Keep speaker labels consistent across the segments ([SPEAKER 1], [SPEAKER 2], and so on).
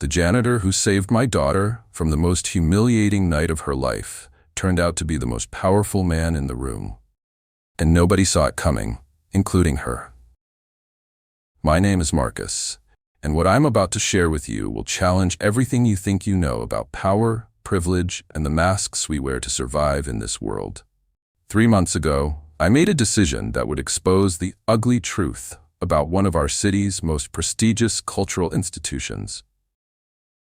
[SPEAKER 1] The janitor who saved my daughter from the most humiliating night of her life turned out to be the most powerful man in the room. And nobody saw it coming, including her. My name is Marcus, and what I'm about to share with you will challenge everything you think you know about power, privilege, and the masks we wear to survive in this world. 3 months ago, I made a decision that would expose the ugly truth about one of our city's most prestigious cultural institutions.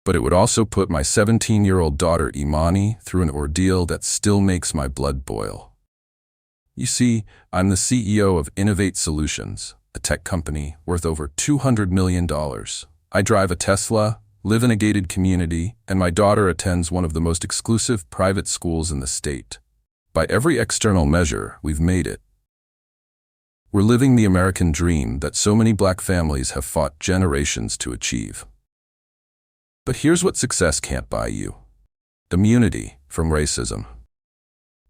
[SPEAKER 1] But it would also put my 17-year-old daughter Imani through an ordeal that still makes my blood boil. You see, I'm the CEO of Innovate Solutions, a tech company worth over $200 million. I drive a Tesla, live in a gated community, and my daughter attends one of the most exclusive private schools in the state. By every external measure, we've made it. We're living the American dream that so many black families have fought generations to achieve. But here's what success can't buy you: immunity from racism.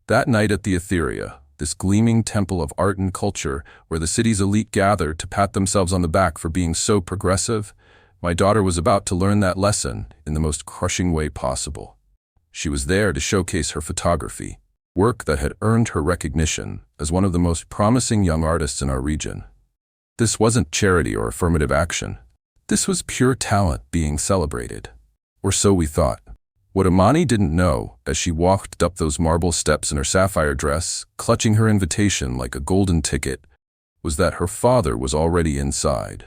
[SPEAKER 1] That night at the Etheria, this gleaming temple of art and culture where the city's elite gather to pat themselves on the back for being so progressive, my daughter was about to learn that lesson in the most crushing way possible. She was there to showcase her photography, work that had earned her recognition as one of the most promising young artists in our region. This wasn't charity or affirmative action. This was pure talent being celebrated. Or so we thought. What Imani didn't know, as she walked up those marble steps in her sapphire dress, clutching her invitation like a golden ticket, was that her father was already inside.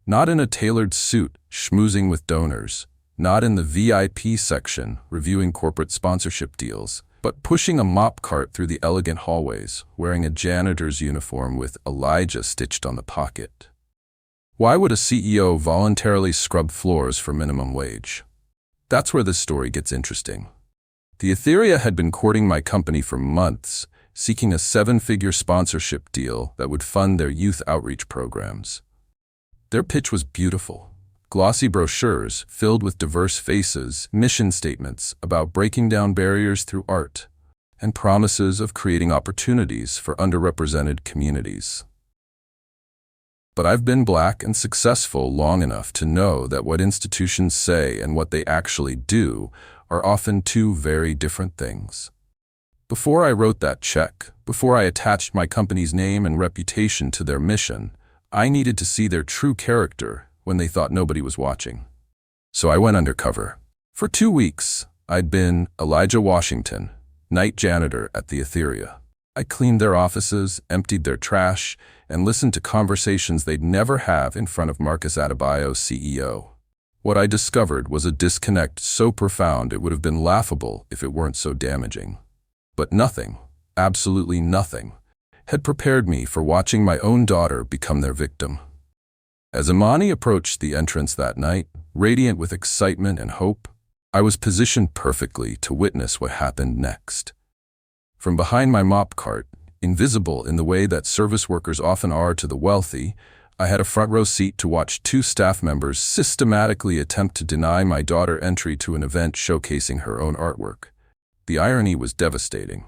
[SPEAKER 1] Not in a tailored suit, schmoozing with donors, not in the VIP section, reviewing corporate sponsorship deals, but pushing a mop cart through the elegant hallways, wearing a janitor's uniform with Elijah stitched on the pocket. Why would a CEO voluntarily scrub floors for minimum wage? That's where this story gets interesting. The Etheria had been courting my company for months, seeking a 7-figure sponsorship deal that would fund their youth outreach programs. Their pitch was beautiful. Glossy brochures filled with diverse faces, mission statements about breaking down barriers through art, and promises of creating opportunities for underrepresented communities. But I've been black and successful long enough to know that what institutions say and what they actually do are often two very different things. Before I wrote that check, before I attached my company's name and reputation to their mission, I needed to see their true character when they thought nobody was watching. So I went undercover. For 2 weeks, I'd been Elijah Washington, night janitor at the Etheria. I cleaned their offices, emptied their trash, and listened to conversations they'd never have in front of Marcus Adebayo, CEO. What I discovered was a disconnect so profound it would have been laughable if it weren't so damaging. But nothing, absolutely nothing, had prepared me for watching my own daughter become their victim. As Imani approached the entrance that night, radiant with excitement and hope, I was positioned perfectly to witness what happened next. From behind my mop cart, invisible in the way that service workers often are to the wealthy, I had a front row seat to watch 2 staff members systematically attempt to deny my daughter entry to an event showcasing her own artwork. The irony was devastating.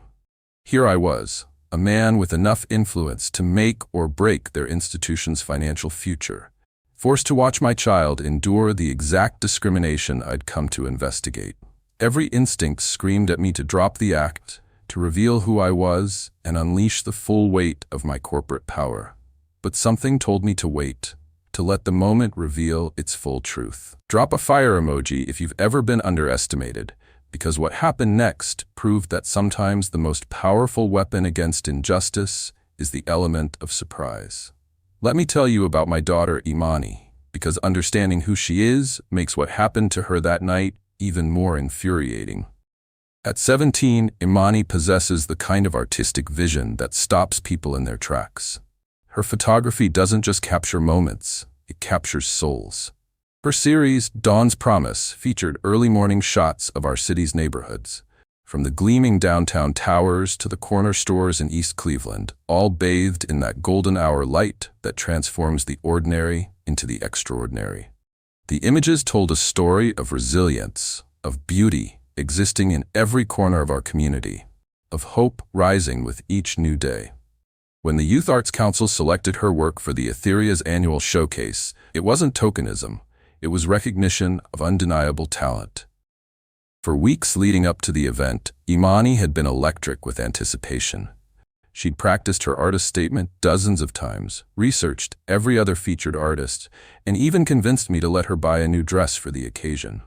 [SPEAKER 1] Here I was, a man with enough influence to make or break their institution's financial future, forced to watch my child endure the exact discrimination I'd come to investigate. Every instinct screamed at me to drop the act, to reveal who I was and unleash the full weight of my corporate power. But something told me to wait, to let the moment reveal its full truth. Drop a fire emoji if you've ever been underestimated, because what happened next proved that sometimes the most powerful weapon against injustice is the element of surprise. Let me tell you about my daughter Imani, because understanding who she is makes what happened to her that night even more infuriating. At 17, Imani possesses the kind of artistic vision that stops people in their tracks. Her photography doesn't just capture moments, it captures souls. Her series, Dawn's Promise, featured early morning shots of our city's neighborhoods, from the gleaming downtown towers to the corner stores in East Cleveland, all bathed in that golden hour light that transforms the ordinary into the extraordinary. The images told a story of resilience, of beauty, existing in every corner of our community, of hope rising with each new day. When the Youth Arts Council selected her work for the Etheria's annual showcase, it wasn't tokenism, It was recognition of undeniable talent. For weeks leading up to the event, Imani had been electric with anticipation. She'd practiced her artist statement dozens of times, researched every other featured artist, and even convinced me to let her buy a new dress for the occasion.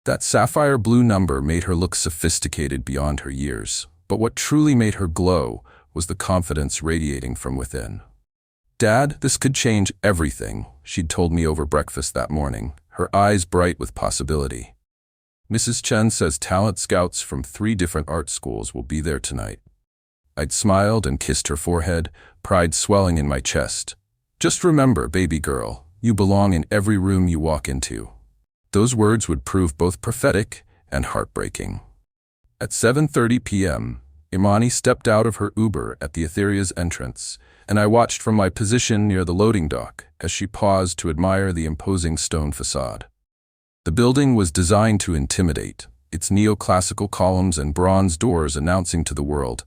[SPEAKER 1] That sapphire blue number made her look sophisticated beyond her years, but what truly made her glow was the confidence radiating from within. "Dad, this could change everything," she'd told me over breakfast that morning, her eyes bright with possibility. "Mrs. Chen says talent scouts from 3 different art schools will be there tonight." I'd smiled and kissed her forehead, pride swelling in my chest. "Just remember, baby girl, you belong in every room you walk into." Those words would prove both prophetic and heartbreaking. At 7:30 p.m., Imani stepped out of her Uber at the Etheria's entrance, and I watched from my position near the loading dock as she paused to admire the imposing stone facade. The building was designed to intimidate, its neoclassical columns and bronze doors announcing to the world,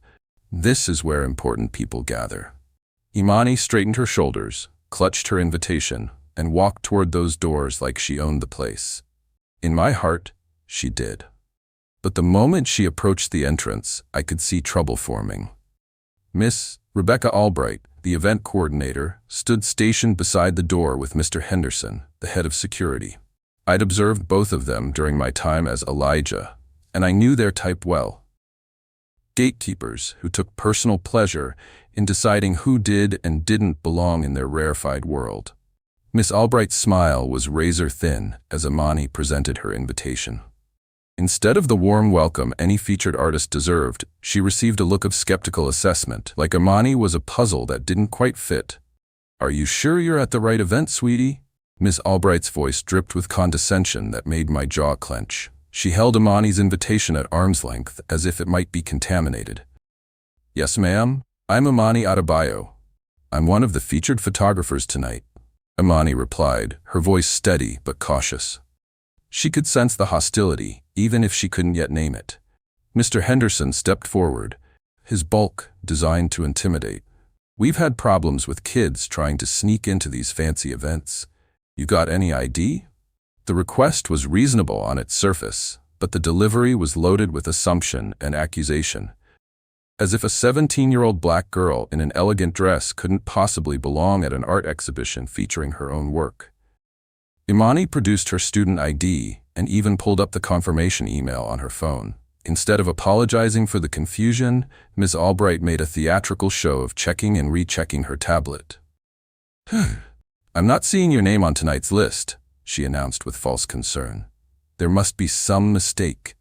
[SPEAKER 1] "This is where important people gather." Imani straightened her shoulders, clutched her invitation, and walked toward those doors like she owned the place. In my heart, she did. But the moment she approached the entrance, I could see trouble forming. Miss Rebecca Albright, the event coordinator, stood stationed beside the door with Mr. Henderson, the head of security. I'd observed both of them during my time as Elijah, and I knew their type well. Gatekeepers who took personal pleasure in deciding who did and didn't belong in their rarefied world. Miss Albright's smile was razor-thin as Imani presented her invitation. Instead of the warm welcome any featured artist deserved, she received a look of skeptical assessment, like Imani was a puzzle that didn't quite fit. "Are you sure you're at the right event, sweetie?" Miss Albright's voice dripped with condescension that made my jaw clench. She held Imani's invitation at arm's length as if it might be contaminated. "Yes, ma'am. I'm Imani Adebayo. I'm one of the featured photographers tonight," Imani replied, her voice steady but cautious. She could sense the hostility, even if she couldn't yet name it. Mr. Henderson stepped forward, his bulk designed to intimidate. "We've had problems with kids trying to sneak into these fancy events. You got any ID?" The request was reasonable on its surface, but the delivery was loaded with assumption and accusation. As if a 17-year-old black girl in an elegant dress couldn't possibly belong at an art exhibition featuring her own work. Imani produced her student ID and even pulled up the confirmation email on her phone. Instead of apologizing for the confusion, Ms. Albright made a theatrical show of checking and rechecking her tablet. "I'm not seeing your name on tonight's list," she announced with false concern. "There must be some mistake."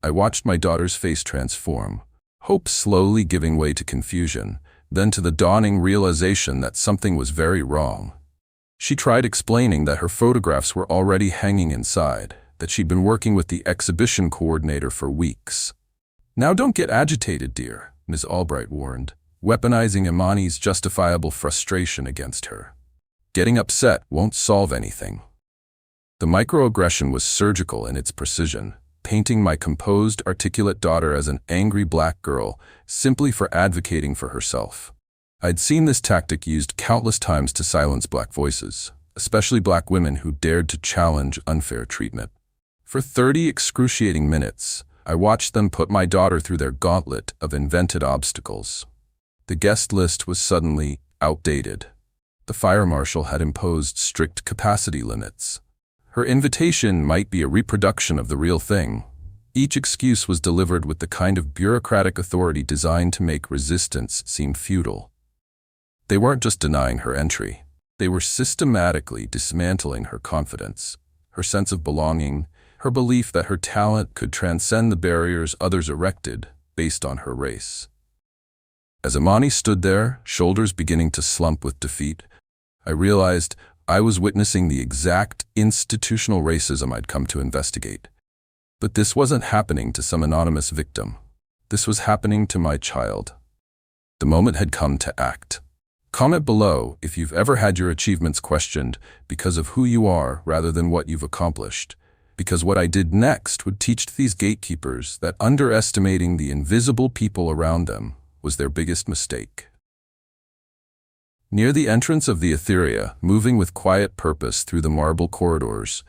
[SPEAKER 1] I watched my daughter's face transform, hope slowly giving way to confusion, then to the dawning realization that something was very wrong. She tried explaining that her photographs were already hanging inside, that she'd been working with the exhibition coordinator for weeks. "Now don't get agitated, dear," Ms. Albright warned, weaponizing Imani's justifiable frustration against her. "Getting upset won't solve anything." The microaggression was surgical in its precision, painting my composed, articulate daughter as an angry black girl simply for advocating for herself. I'd seen this tactic used countless times to silence black voices, especially black women who dared to challenge unfair treatment. For 30 excruciating minutes, I watched them put my daughter through their gauntlet of invented obstacles. The guest list was suddenly outdated. The fire marshal had imposed strict capacity limits. Her invitation might be a reproduction of the real thing. Each excuse was delivered with the kind of bureaucratic authority designed to make resistance seem futile. They weren't just denying her entry. They were systematically dismantling her confidence, her sense of belonging, her belief that her talent could transcend the barriers others erected based on her race. As Imani stood there, shoulders beginning to slump with defeat, I realized I was witnessing the exact institutional racism I'd come to investigate. But this wasn't happening to some anonymous victim. This was happening to my child. The moment had come to act. Comment below if you've ever had your achievements questioned because of who you are rather than what you've accomplished. Because what I did next would teach these gatekeepers that underestimating the invisible people around them was their biggest mistake. Near the entrance of the etheria, moving with quiet purpose through the marble corridors,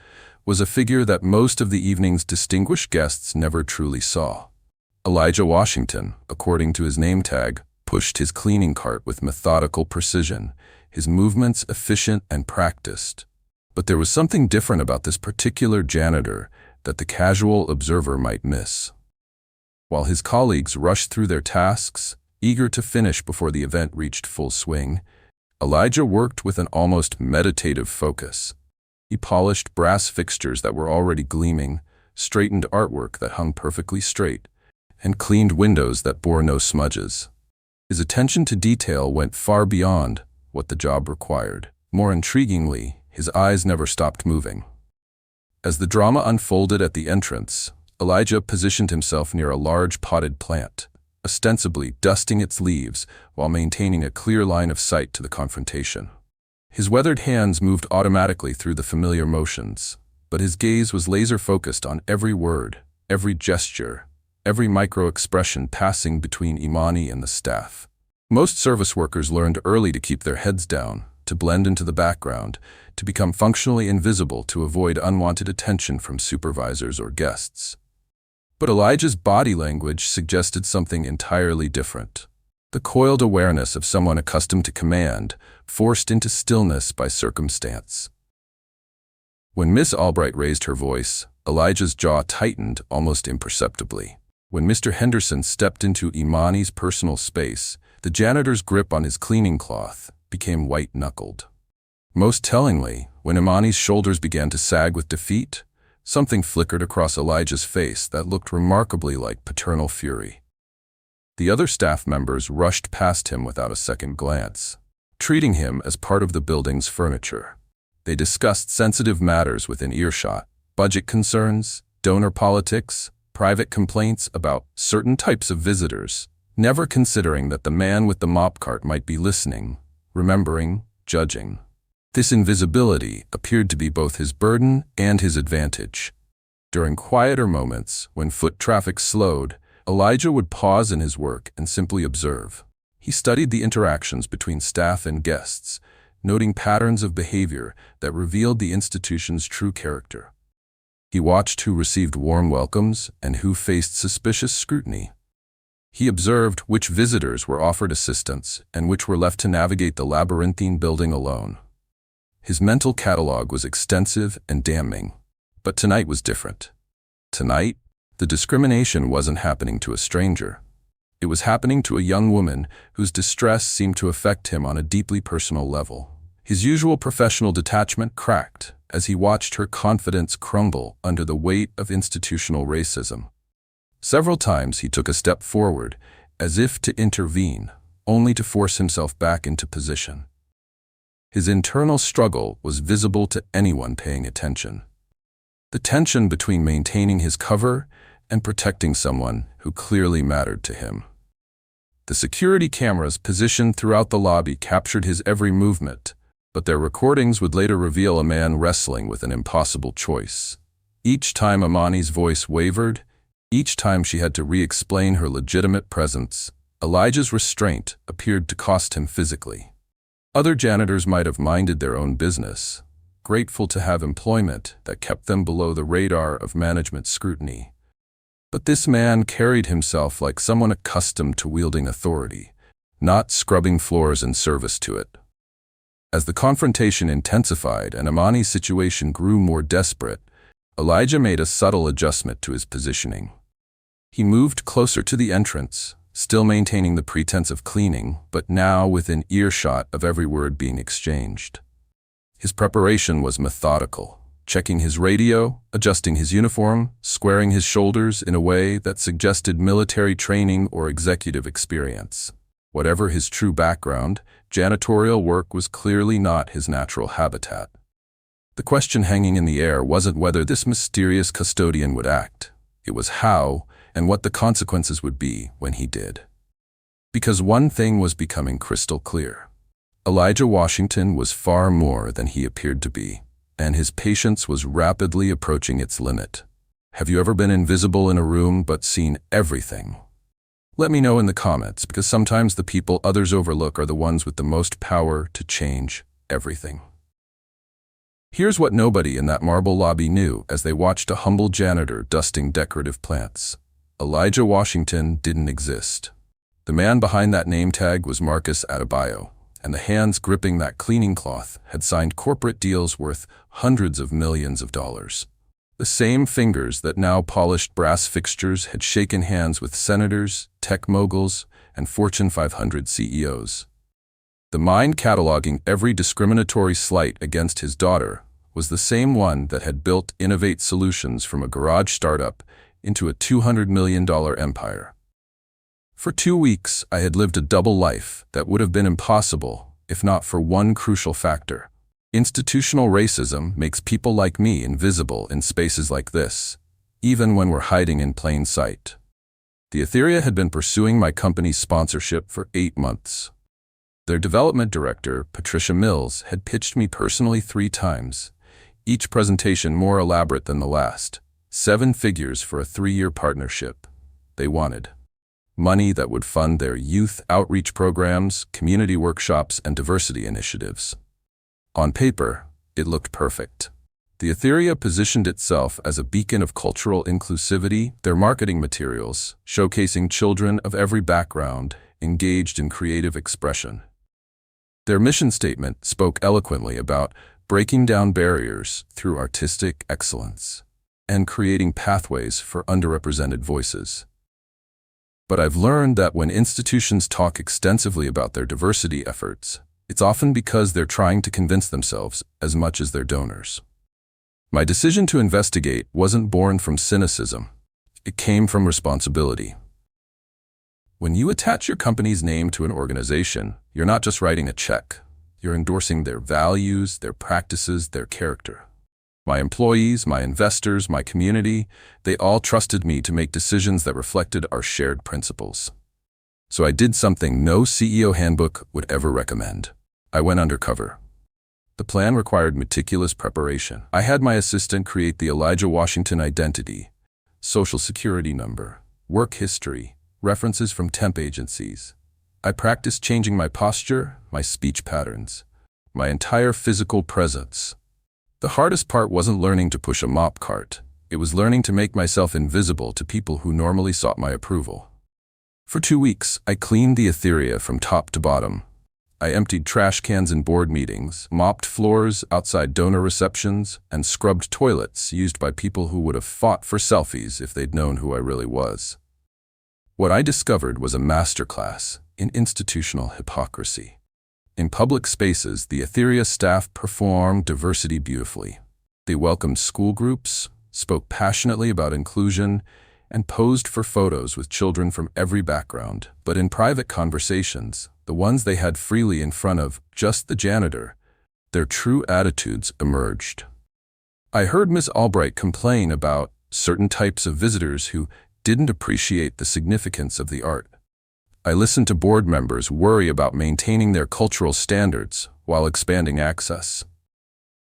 [SPEAKER 1] was a figure that most of the evening's distinguished guests never truly saw. Elijah Washington, according to his name tag, pushed his cleaning cart with methodical precision, his movements efficient and practiced. But there was something different about this particular janitor that the casual observer might miss. While his colleagues rushed through their tasks, eager to finish before the event reached full swing, Elijah worked with an almost meditative focus. He polished brass fixtures that were already gleaming, straightened artwork that hung perfectly straight, and cleaned windows that bore no smudges. His attention to detail went far beyond what the job required. More intriguingly, his eyes never stopped moving. As the drama unfolded at the entrance, Elijah positioned himself near a large potted plant, ostensibly dusting its leaves while maintaining a clear line of sight to the confrontation. His weathered hands moved automatically through the familiar motions, but his gaze was laser-focused on every word, every gesture, every micro-expression passing between Imani and the staff. Most service workers learned early to keep their heads down, to blend into the background, to become functionally invisible to avoid unwanted attention from supervisors or guests. But Elijah's body language suggested something entirely different. The coiled awareness of someone accustomed to command, forced into stillness by circumstance. When Miss Albright raised her voice, Elijah's jaw tightened almost imperceptibly. When Mr. Henderson stepped into Imani's personal space, the janitor's grip on his cleaning cloth became white-knuckled. Most tellingly, when Imani's shoulders began to sag with defeat, something flickered across Elijah's face that looked remarkably like paternal fury. The other staff members rushed past him without a second glance, treating him as part of the building's furniture. They discussed sensitive matters within earshot, budget concerns, donor politics, private complaints about certain types of visitors, never considering that the man with the mop cart might be listening, remembering, judging. This invisibility appeared to be both his burden and his advantage. During quieter moments, when foot traffic slowed, Elijah would pause in his work and simply observe. He studied the interactions between staff and guests, noting patterns of behavior that revealed the institution's true character. He watched who received warm welcomes and who faced suspicious scrutiny. He observed which visitors were offered assistance and which were left to navigate the labyrinthine building alone. His mental catalog was extensive and damning. But tonight was different. Tonight, the discrimination wasn't happening to a stranger. It was happening to a young woman whose distress seemed to affect him on a deeply personal level. His usual professional detachment cracked as he watched her confidence crumble under the weight of institutional racism. Several times he took a step forward, as if to intervene, only to force himself back into position. His internal struggle was visible to anyone paying attention. The tension between maintaining his cover and protecting someone who clearly mattered to him. The security cameras positioned throughout the lobby captured his every movement, but their recordings would later reveal a man wrestling with an impossible choice. Each time Imani's voice wavered, each time she had to re-explain her legitimate presence, Elijah's restraint appeared to cost him physically. Other janitors might have minded their own business, grateful to have employment that kept them below the radar of management scrutiny. But this man carried himself like someone accustomed to wielding authority, not scrubbing floors in service to it. As the confrontation intensified and Imani's situation grew more desperate, Elijah made a subtle adjustment to his positioning. He moved closer to the entrance, still maintaining the pretense of cleaning, but now within earshot of every word being exchanged. His preparation was methodical, checking his radio, adjusting his uniform, squaring his shoulders in a way that suggested military training or executive experience. Whatever his true background, janitorial work was clearly not his natural habitat. The question hanging in the air wasn't whether this mysterious custodian would act. It was how and what the consequences would be when he did. Because one thing was becoming crystal clear. Elijah Washington was far more than he appeared to be, and his patience was rapidly approaching its limit. Have you ever been invisible in a room but seen everything? Let me know in the comments, because sometimes the people others overlook are the ones with the most power to change everything. Here's what nobody in that marble lobby knew as they watched a humble janitor dusting decorative plants. Elijah Washington didn't exist. The man behind that name tag was Marcus Adebayo, and the hands gripping that cleaning cloth had signed corporate deals worth hundreds of millions of dollars. The same fingers that now polished brass fixtures had shaken hands with senators, tech moguls, and Fortune 500 CEOs. The mind cataloging every discriminatory slight against his daughter was the same one that had built Innovate Solutions from a garage startup into a $200 million empire. For 2 weeks, I had lived a double life that would have been impossible if not for one crucial factor. Institutional racism makes people like me invisible in spaces like this, even when we're hiding in plain sight. The Etheria had been pursuing my company's sponsorship for 8 months. Their development director, Patricia Mills, had pitched me personally 3 times, each presentation more elaborate than the last. 7 figures for a 3-year partnership. They wanted money that would fund their youth outreach programs, community workshops, and diversity initiatives. On paper, it looked perfect. The Etheria positioned itself as a beacon of cultural inclusivity, their marketing materials, showcasing children of every background engaged in creative expression. Their mission statement spoke eloquently about breaking down barriers through artistic excellence and creating pathways for underrepresented voices. But I've learned that when institutions talk extensively about their diversity efforts, it's often because they're trying to convince themselves as much as their donors. My decision to investigate wasn't born from cynicism. It came from responsibility. When you attach your company's name to an organization, you're not just writing a check. You're endorsing their values, their practices, their character. My employees, my investors, my community, they all trusted me to make decisions that reflected our shared principles. So I did something no CEO handbook would ever recommend. I went undercover. The plan required meticulous preparation. I had my assistant create the Elijah Washington identity, social security number, work history, references from temp agencies. I practiced changing my posture, my speech patterns, my entire physical presence. The hardest part wasn't learning to push a mop cart. It was learning to make myself invisible to people who normally sought my approval. For 2 weeks, I cleaned the Etheria from top to bottom. I emptied trash cans in board meetings, mopped floors outside donor receptions, and scrubbed toilets used by people who would have fought for selfies if they'd known who I really was. What I discovered was a masterclass in institutional hypocrisy. In public spaces, the Etheria staff performed diversity beautifully. They welcomed school groups, spoke passionately about inclusion, and posed for photos with children from every background. But in private conversations, the ones they had freely in front of just the janitor, their true attitudes emerged. I heard Ms. Albright complain about certain types of visitors who didn't appreciate the significance of the art. I listened to board members worry about maintaining their cultural standards while expanding access.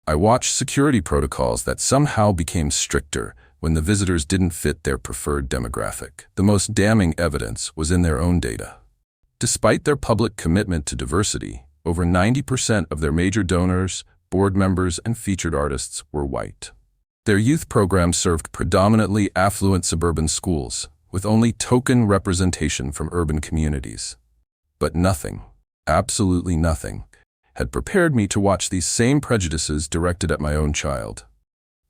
[SPEAKER 1] I watched security protocols that somehow became stricter when the visitors didn't fit their preferred demographic. The most damning evidence was in their own data. Despite their public commitment to diversity, over 90% of their major donors, board members, and featured artists were white. Their youth program served predominantly affluent suburban schools, with only token representation from urban communities. But nothing, absolutely nothing, had prepared me to watch these same prejudices directed at my own child.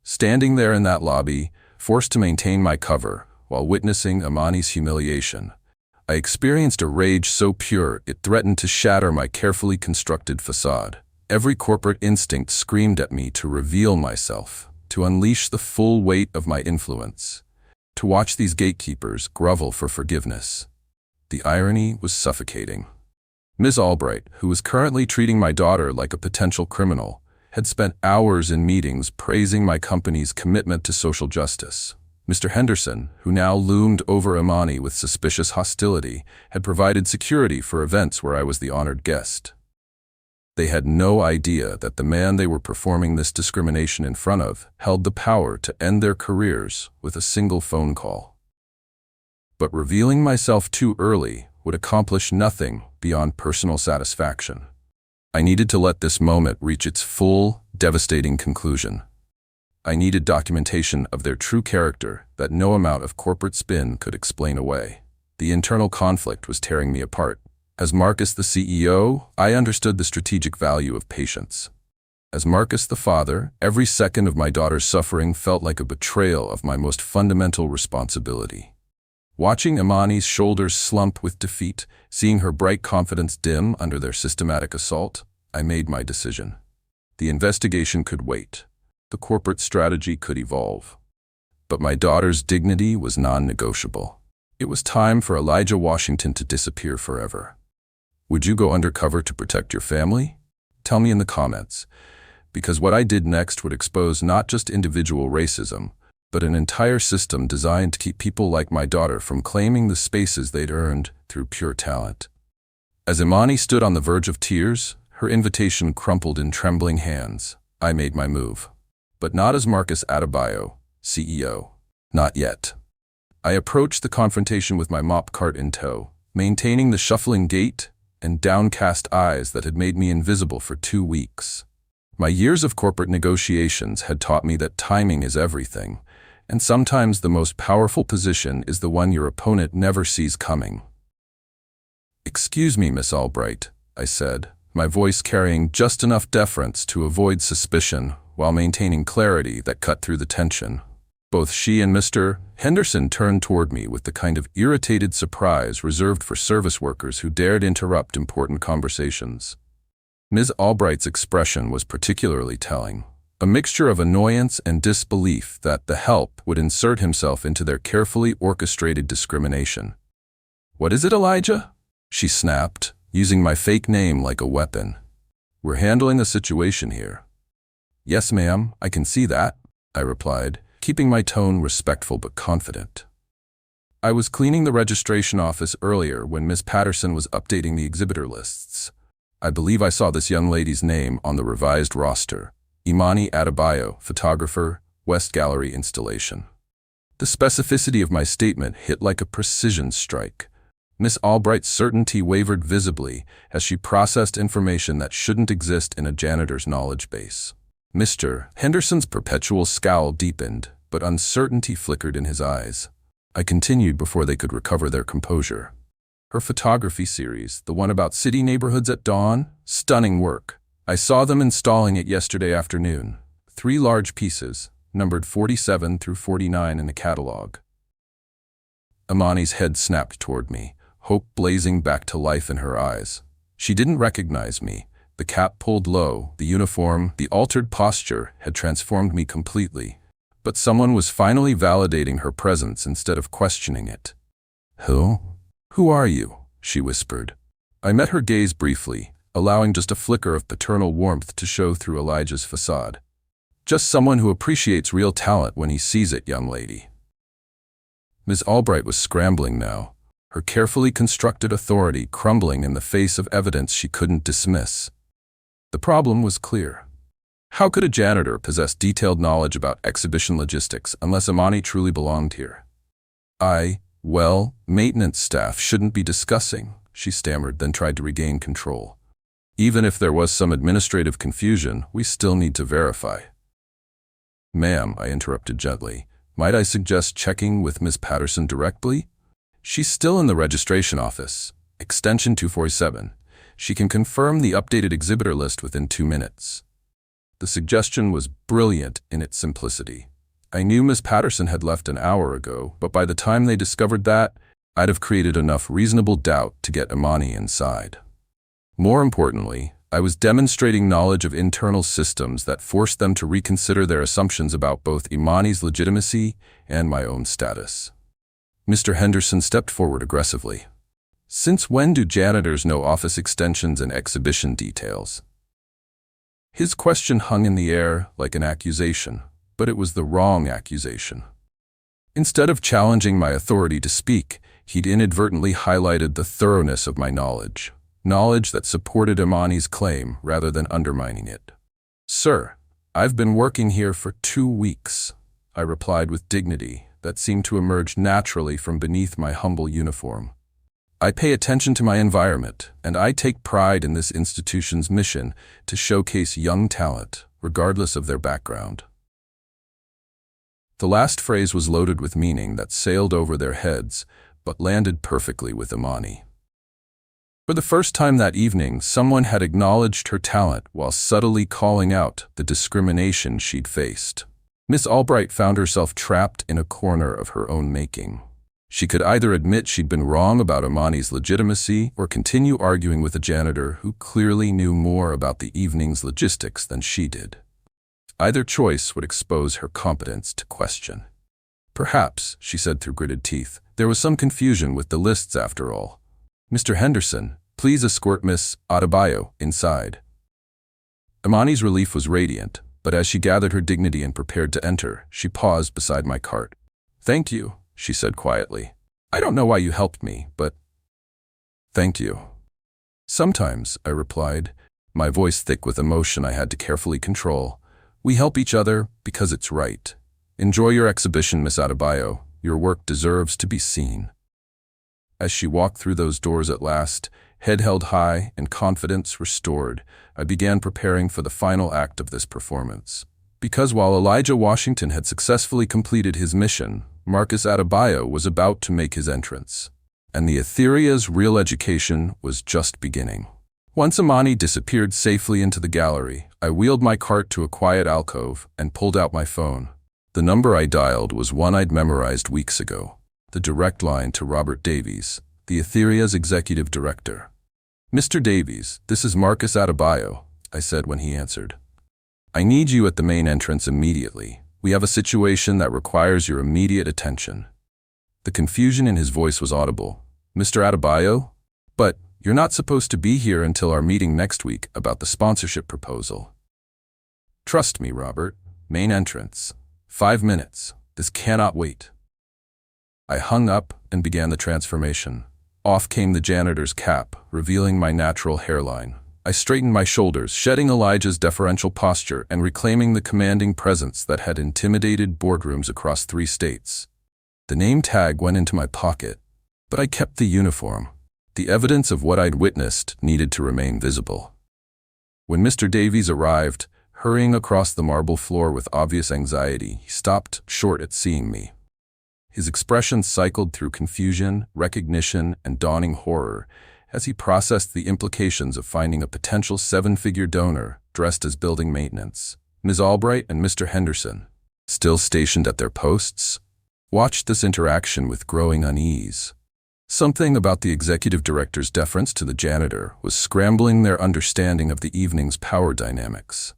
[SPEAKER 1] Standing there in that lobby, forced to maintain my cover while witnessing Amani's humiliation, I experienced a rage so pure it threatened to shatter my carefully constructed facade. Every corporate instinct screamed at me to reveal myself, to unleash the full weight of my influence, to watch these gatekeepers grovel for forgiveness. The irony was suffocating. Ms. Albright, who was currently treating my daughter like a potential criminal, had spent hours in meetings praising my company's commitment to social justice. Mr. Henderson, who now loomed over Amani with suspicious hostility, had provided security for events where I was the honored guest. They had no idea that the man they were performing this discrimination in front of held the power to end their careers with a single phone call. But revealing myself too early would accomplish nothing beyond personal satisfaction. I needed to let this moment reach its full, devastating conclusion. I needed documentation of their true character that no amount of corporate spin could explain away. The internal conflict was tearing me apart. As Marcus the CEO, I understood the strategic value of patience. As Marcus the father, every second of my daughter's suffering felt like a betrayal of my most fundamental responsibility. Watching Imani's shoulders slump with defeat, seeing her bright confidence dim under their systematic assault, I made my decision. The investigation could wait. The corporate strategy could evolve. But my daughter's dignity was non-negotiable. It was time for Elijah Washington to disappear forever. Would you go undercover to protect your family? Tell me in the comments, because what I did next would expose not just individual racism, but an entire system designed to keep people like my daughter from claiming the spaces they'd earned through pure talent. As Imani stood on the verge of tears, her invitation crumpled in trembling hands. I made my move. But not as Marcus Adebayo, CEO. Not yet. I approached the confrontation with my mop cart in tow, maintaining the shuffling gait and downcast eyes that had made me invisible for 2 weeks. My years of corporate negotiations had taught me that timing is everything, and sometimes the most powerful position is the one your opponent never sees coming. "Excuse me, Miss Albright," I said, my voice carrying just enough deference to avoid suspicion while maintaining clarity that cut through the tension. Both she and Mr. Henderson turned toward me with the kind of irritated surprise reserved for service workers who dared interrupt important conversations. Ms. Albright's expression was particularly telling, a mixture of annoyance and disbelief that the help would insert himself into their carefully orchestrated discrimination. "What is it, Elijah?" she snapped, using my fake name like a weapon. "We're handling the situation here." "Yes, ma'am, I can see that," I replied, keeping my tone respectful but confident. I was cleaning the registration office earlier when Miss Patterson was updating the exhibitor lists. I believe I saw this young lady's name on the revised roster. Imani Adebayo, photographer, West Gallery installation. The specificity of my statement hit like a precision strike. Miss Albright's certainty wavered visibly as she processed information that shouldn't exist in a janitor's knowledge base. Mr. Henderson's perpetual scowl deepened, but uncertainty flickered in his eyes. I continued before they could recover their composure. Her photography series, the one about city neighborhoods at dawn, stunning work. I saw them installing it yesterday afternoon. 3 large pieces, numbered 47 through 49 in the catalog. Imani's head snapped toward me, hope blazing back to life in her eyes. She didn't recognize me. The cap pulled low, the uniform, the altered posture had transformed me completely. But someone was finally validating her presence instead of questioning it. "Who? Who are you?" she whispered. I met her gaze briefly, allowing just a flicker of paternal warmth to show through Elijah's facade. "Just someone who appreciates real talent when he sees it, young lady." Ms. Albright was scrambling now, her carefully constructed authority crumbling in the face of evidence she couldn't dismiss. The problem was clear. How could a janitor possess detailed knowledge about exhibition logistics unless Imani truly belonged here? Maintenance staff shouldn't be discussing," she stammered, then tried to regain control. "Even if there was some administrative confusion, we still need to verify." "Ma'am," I interrupted gently, "might I suggest checking with Miss Patterson directly? She's still in the registration office, extension 247. She can confirm the updated exhibitor list within 2 minutes." The suggestion was brilliant in its simplicity. I knew Miss Patterson had left an hour ago, but by the time they discovered that, I'd have created enough reasonable doubt to get Imani inside. More importantly, I was demonstrating knowledge of internal systems that forced them to reconsider their assumptions about both Imani's legitimacy and my own status. Mr. Henderson stepped forward aggressively. "Since when do janitors know office extensions and exhibition details?" His question hung in the air like an accusation, but it was the wrong accusation. Instead of challenging my authority to speak, he'd inadvertently highlighted the thoroughness of my knowledge that supported Imani's claim rather than undermining it. "Sir, I've been working here for 2 weeks," I replied with dignity that seemed to emerge naturally from beneath my humble uniform. I pay attention to my environment, and I take pride in this institution's mission to showcase young talent, regardless of their background. The last phrase was loaded with meaning that sailed over their heads, but landed perfectly with Imani. For the first time that evening, someone had acknowledged her talent while subtly calling out the discrimination she'd faced. Miss Albright found herself trapped in a corner of her own making. She could either admit she'd been wrong about Imani's legitimacy or continue arguing with a janitor who clearly knew more about the evening's logistics than she did. Either choice would expose her competence to question. Perhaps, she said through gritted teeth, there was some confusion with the lists after all. Mr. Henderson, please escort Miss Adebayo inside. Imani's relief was radiant, but as she gathered her dignity and prepared to enter, she paused beside my cart. Thank you, she said quietly. I don't know why you helped me, but thank you. Sometimes, I replied, my voice thick with emotion I had to carefully control. We help each other because it's right. Enjoy your exhibition, Miss Adebayo. Your work deserves to be seen. As she walked through those doors at last, head held high and confidence restored, I began preparing for the final act of this performance. Because while Elijah Washington had successfully completed his mission, Marcus Adebayo was about to make his entrance, and the Etherea's real education was just beginning. Once Imani disappeared safely into the gallery, I wheeled my cart to a quiet alcove and pulled out my phone. The number I dialed was one I'd memorized weeks ago, the direct line to Robert Davies, the Etherea's executive director. Mr. Davies, this is Marcus Adebayo, I said when he answered. I need you at the main entrance immediately. We have a situation that requires your immediate attention. The confusion in his voice was audible. Mr. Adebayo? But you're not supposed to be here until our meeting next week about the sponsorship proposal. Trust me, Robert. Main entrance. 5 minutes. This cannot wait. I hung up and began the transformation. Off came the janitor's cap, revealing my natural hairline. I straightened my shoulders, shedding Elijah's deferential posture and reclaiming the commanding presence that had intimidated boardrooms across 3 states. The name tag went into my pocket, but I kept the uniform. The evidence of what I'd witnessed needed to remain visible. When Mr. Davies arrived, hurrying across the marble floor with obvious anxiety, he stopped short at seeing me. His expression cycled through confusion, recognition, and dawning horror as he processed the implications of finding a potential 7-figure donor dressed as building maintenance. Ms. Albright and Mr. Henderson, still stationed at their posts, watched this interaction with growing unease. Something about the executive director's deference to the janitor was scrambling their understanding of the evening's power dynamics.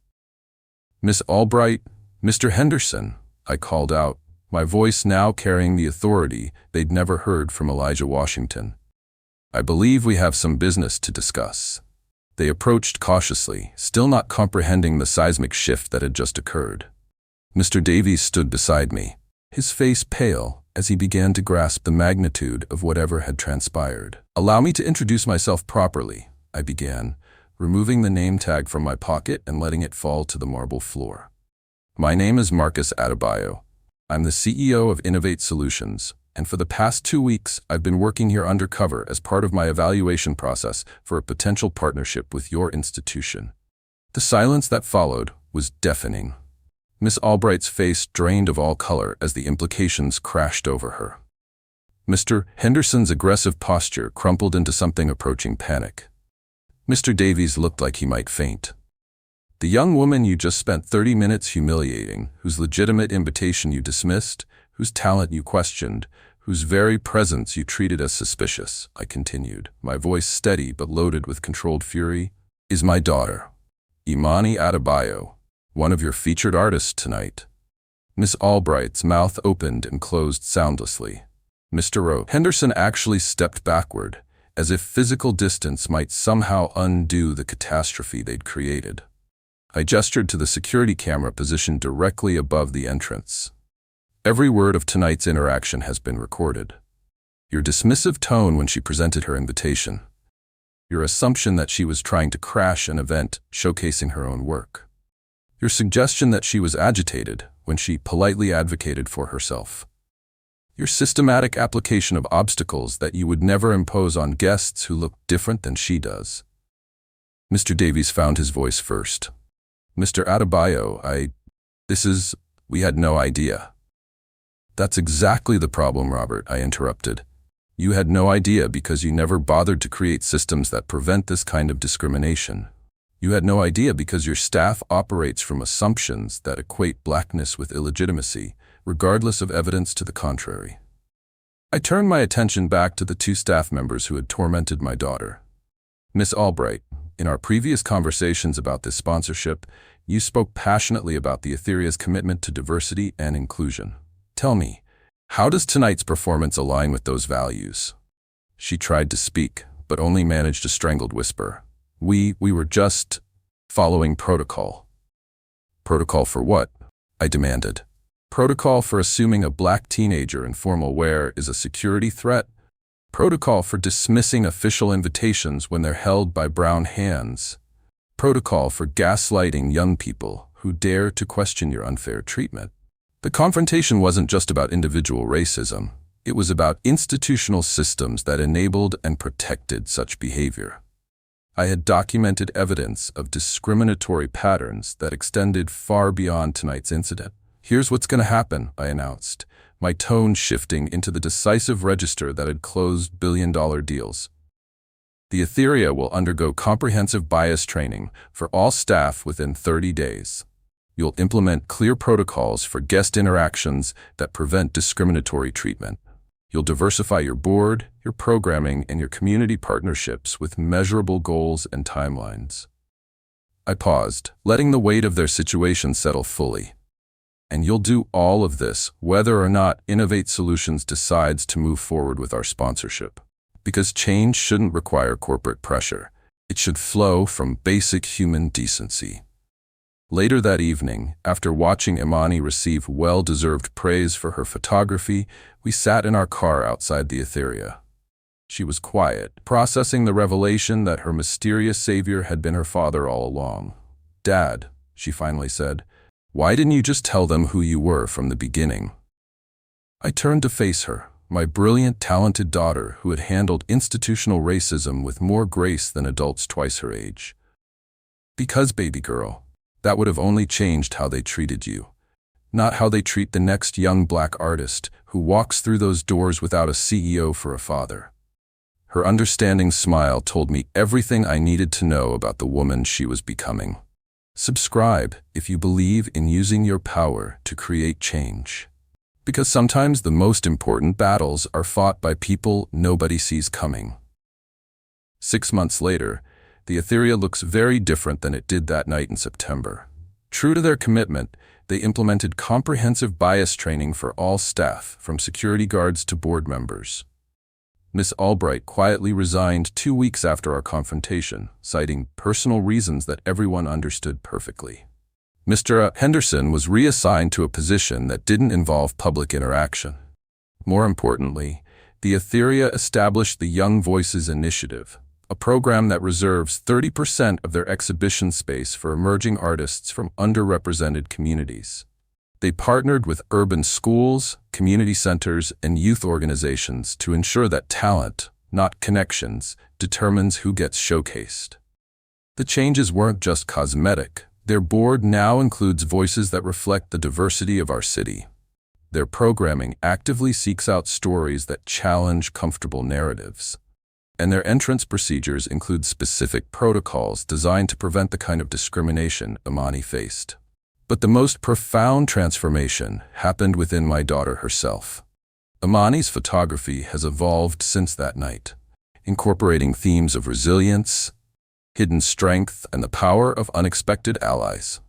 [SPEAKER 1] Miss Albright, Mr. Henderson, I called out, my voice now carrying the authority they'd never heard from Elijah Washington. I believe we have some business to discuss. They approached cautiously, still not comprehending the seismic shift that had just occurred. Mr. Davies stood beside me, his face pale as he began to grasp the magnitude of whatever had transpired. Allow me to introduce myself properly, I began, removing the name tag from my pocket and letting it fall to the marble floor. My name is Marcus Adebayo. I'm the CEO of Innovate Solutions, and for the past 2 weeks, I've been working here undercover as part of my evaluation process for a potential partnership with your institution. The silence that followed was deafening. Miss Albright's face drained of all color as the implications crashed over her. Mr. Henderson's aggressive posture crumpled into something approaching panic. Mr. Davies looked like he might faint. The young woman you just spent 30 minutes humiliating, whose legitimate invitation you dismissed, whose talent you questioned, whose very presence you treated as suspicious, I continued, my voice steady but loaded with controlled fury, is my daughter, Imani Adebayo, one of your featured artists tonight. Miss Albright's mouth opened and closed soundlessly. Mr. Henderson actually stepped backward, as if physical distance might somehow undo the catastrophe they'd created. I gestured to the security camera positioned directly above the entrance. Every word of tonight's interaction has been recorded. Your dismissive tone when she presented her invitation. Your assumption that she was trying to crash an event showcasing her own work. Your suggestion that she was agitated when she politely advocated for herself. Your systematic application of obstacles that you would never impose on guests who look different than she does. Mr. Davies found his voice first. Mr. Adebayo, we had no idea. That's exactly the problem, Robert, I interrupted. You had no idea because you never bothered to create systems that prevent this kind of discrimination. You had no idea because your staff operates from assumptions that equate blackness with illegitimacy, regardless of evidence to the contrary. I turned my attention back to the two staff members who had tormented my daughter. Miss Albright, in our previous conversations about this sponsorship, you spoke passionately about the Etheria's commitment to diversity and inclusion. Tell me, how does tonight's performance align with those values? She tried to speak, but only managed a strangled whisper. We were just following protocol. Protocol for what? I demanded. Protocol for assuming a black teenager in formal wear is a security threat. Protocol for dismissing official invitations when they're held by brown hands. Protocol for gaslighting young people who dare to question your unfair treatment. The confrontation wasn't just about individual racism. It was about institutional systems that enabled and protected such behavior. I had documented evidence of discriminatory patterns that extended far beyond tonight's incident. Here's what's going to happen, I announced, my tone shifting into the decisive register that had closed billion-dollar deals. The Etheria will undergo comprehensive bias training for all staff within 30 days. You'll implement clear protocols for guest interactions that prevent discriminatory treatment. You'll diversify your board, your programming, and your community partnerships with measurable goals and timelines. I paused, letting the weight of their situation settle fully. And you'll do all of this whether or not Innovate Solutions decides to move forward with our sponsorship. Because change shouldn't require corporate pressure. It should flow from basic human decency. Later that evening, after watching Imani receive well-deserved praise for her photography, we sat in our car outside the Etheria. She was quiet, processing the revelation that her mysterious savior had been her father all along. "Dad," she finally said, "why didn't you just tell them who you were from the beginning?" I turned to face her, my brilliant, talented daughter who had handled institutional racism with more grace than adults twice her age. "Because, baby girl, that would have only changed how they treated you, not how they treat the next young black artist who walks through those doors without a CEO for a father." Her understanding smile told me everything I needed to know about the woman she was becoming. Subscribe if you believe in using your power to create change. Because sometimes the most important battles are fought by people nobody sees coming. 6 months later, the Etheria looks very different than it did that night in September. True to their commitment, they implemented comprehensive bias training for all staff, from security guards to board members. Miss Albright quietly resigned 2 weeks after our confrontation, citing personal reasons that everyone understood perfectly. Mr. Henderson was reassigned to a position that didn't involve public interaction. More importantly, the Etheria established the Young Voices Initiative, a program that reserves 30% of their exhibition space for emerging artists from underrepresented communities. They partnered with urban schools, community centers, and youth organizations to ensure that talent, not connections, determines who gets showcased. The changes weren't just cosmetic. Their board now includes voices that reflect the diversity of our city. Their programming actively seeks out stories that challenge comfortable narratives. And their entrance procedures include specific protocols designed to prevent the kind of discrimination Imani faced. But the most profound transformation happened within my daughter herself. Imani's photography has evolved since that night, incorporating themes of resilience, hidden strength, and the power of unexpected allies.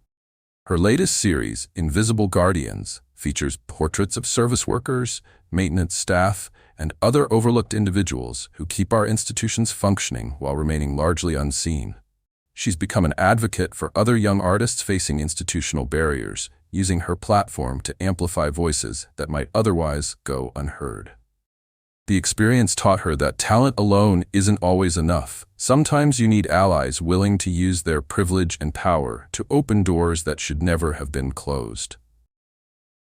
[SPEAKER 1] Her latest series, Invisible Guardians, features portraits of service workers, maintenance staff, and other overlooked individuals who keep our institutions functioning while remaining largely unseen. She's become an advocate for other young artists facing institutional barriers, using her platform to amplify voices that might otherwise go unheard. The experience taught her that talent alone isn't always enough. Sometimes you need allies willing to use their privilege and power to open doors that should never have been closed.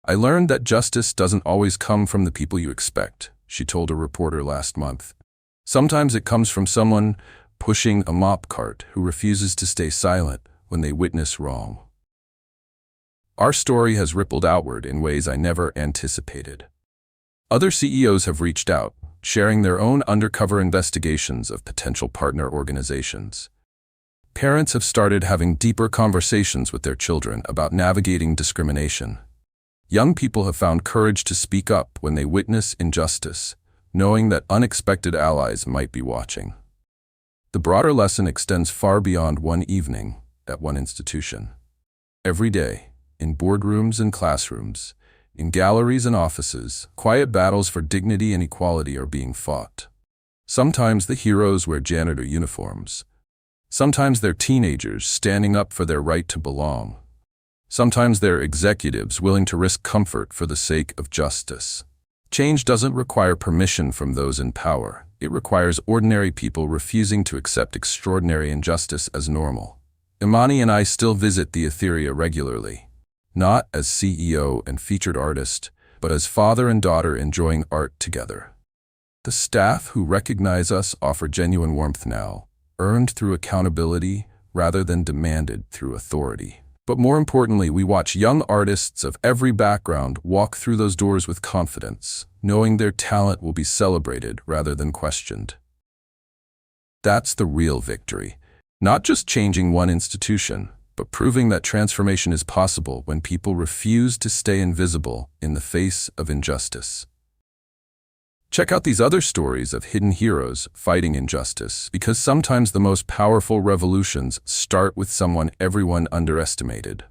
[SPEAKER 1] I learned that justice doesn't always come from the people you expect, she told a reporter last month. Sometimes it comes from someone pushing a mop cart who refuses to stay silent when they witness wrong. Our story has rippled outward in ways I never anticipated. Other CEOs have reached out, sharing their own undercover investigations of potential partner organizations. Parents have started having deeper conversations with their children about navigating discrimination. Young people have found courage to speak up when they witness injustice, knowing that unexpected allies might be watching. The broader lesson extends far beyond one evening at one institution. Every day, in boardrooms and classrooms, in galleries and offices, quiet battles for dignity and equality are being fought. Sometimes the heroes wear janitor uniforms. Sometimes they're teenagers standing up for their right to belong. Sometimes they're executives willing to risk comfort for the sake of justice. Change doesn't require permission from those in power. It requires ordinary people refusing to accept extraordinary injustice as normal. Imani and I still visit the Etheria regularly, not as CEO and featured artist, but as father and daughter enjoying art together. The staff who recognize us offer genuine warmth now, earned through accountability rather than demanded through authority. But more importantly, we watch young artists of every background walk through those doors with confidence, knowing their talent will be celebrated rather than questioned. That's the real victory. Not just changing one institution, but proving that transformation is possible when people refuse to stay invisible in the face of injustice. Check out these other stories of hidden heroes fighting injustice, because sometimes the most powerful revolutions start with someone everyone underestimated.